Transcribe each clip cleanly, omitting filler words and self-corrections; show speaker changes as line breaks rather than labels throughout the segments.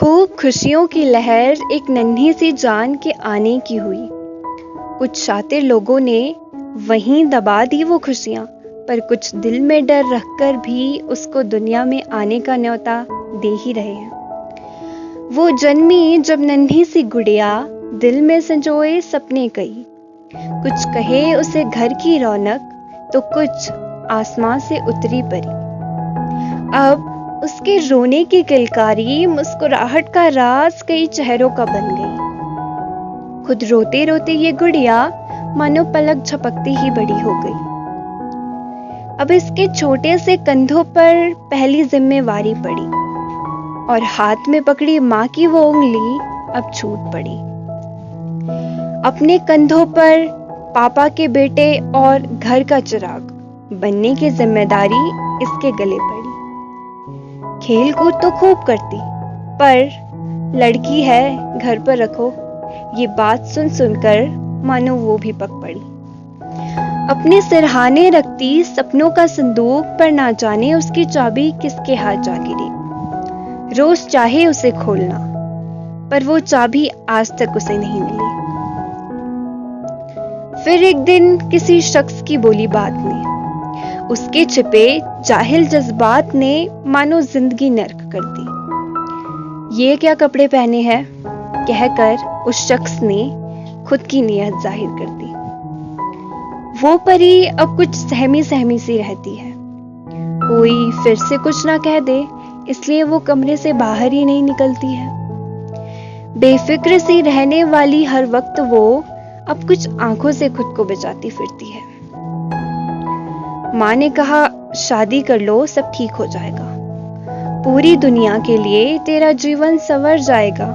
खूब खुशियों की लहर एक नन्ही सी जान के आने की हुई। कुछ शातिर लोगों ने वहीं दबा दी वो खुशियां, पर कुछ दिल में डर रखकर भी उसको दुनिया में आने का न्योता दे ही रहे हैं। वो जन्मी जब नन्ही सी गुड़िया, दिल में संजोए सपने कई। कुछ कहे उसे घर की रौनक, तो कुछ आसमां से उतरी परी। अब उसके रोने की किलकारी मुस्कुराहट का राज कई चेहरों का बन गई। खुद रोते रोते ये गुड़िया मानो पलक झपकती ही बड़ी हो गई। अब इसके छोटे से कंधों पर पहली जिम्मेवारी पड़ी, और हाथ में पकड़ी माँ की वो उंगली अब छूट पड़ी। अपने कंधों पर पापा के बेटे और घर का चिराग बनने की जिम्मेदारी इसके गले पड़ी। खेल कूद तो खूब करती, पर लड़की है घर पर रखो, ये बात सुन सुनकर मानो वो भी पक पड़ी। अपने सिरहाने रखती सपनों का संदूक, पर ना जाने उसकी चाबी किसके हाथ जा गिरी। रोज चाहे उसे खोलना, पर वो चाबी आज तक उसे नहीं मिली। फिर एक दिन किसी शख्स की बोली बात में, उसके छिपे जाहिल जज्बात ने मानो जिंदगी नर्क कर दी। ये क्या कपड़े पहने हैं, कहकर उस शख्स ने खुद की नीयत जाहिर कर दी। वो परी अब कुछ सहमी सहमी सी रहती है। कोई फिर से कुछ ना कह दे, इसलिए वो कमरे से बाहर ही नहीं निकलती है। बेफिक्र सी रहने वाली हर वक्त वो अब कुछ आंखों से खुद को बचाती फिरती है। माँ ने कहा, शादी कर लो, सब ठीक हो जाएगा। पूरी दुनिया के लिए तेरा जीवन संवर जाएगा।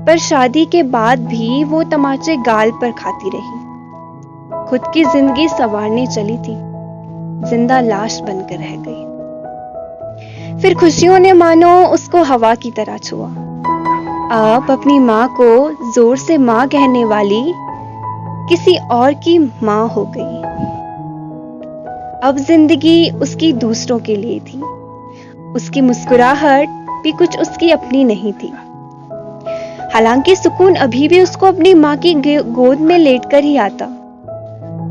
पर शादी के बाद भी वो तमाचे गाल पर खाती रही। खुद की जिंदगी संवारने चली थी, जिंदा लाश बनकर रह गई। फिर खुशियों ने मानो उसको हवा की तरह छुआ। अब अपनी माँ को जोर से माँ कहने वाली किसी और की माँ हो गई। अब जिंदगी उसकी दूसरों के लिए थी। उसकी मुस्कुराहट भी कुछ उसकी अपनी नहीं थी। हालांकि सुकून अभी भी उसको अपनी माँ की गोद में लेटकर ही आता,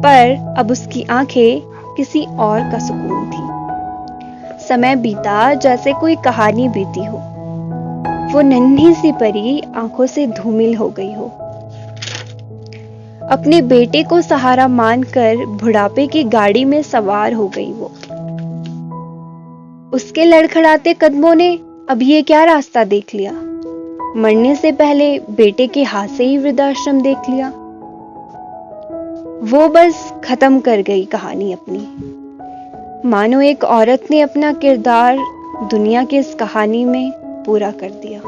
पर अब उसकी आंखें किसी और का सुकून थी। समय बीता जैसे कोई कहानी बीती हो। वो नन्ही सी परी आंखों से धूमिल हो गई हो। अपने बेटे को सहारा मानकर बुढ़ापे की गाड़ी में सवार हो गई वो। उसके लड़खड़ाते कदमों ने अब ये क्या रास्ता देख लिया। मरने से पहले बेटे के हाथ से ही वृद्धाश्रम देख लिया। वो बस खत्म कर गई कहानी अपनी। मानो एक औरत ने अपना किरदार दुनिया की इस कहानी में पूरा कर दिया।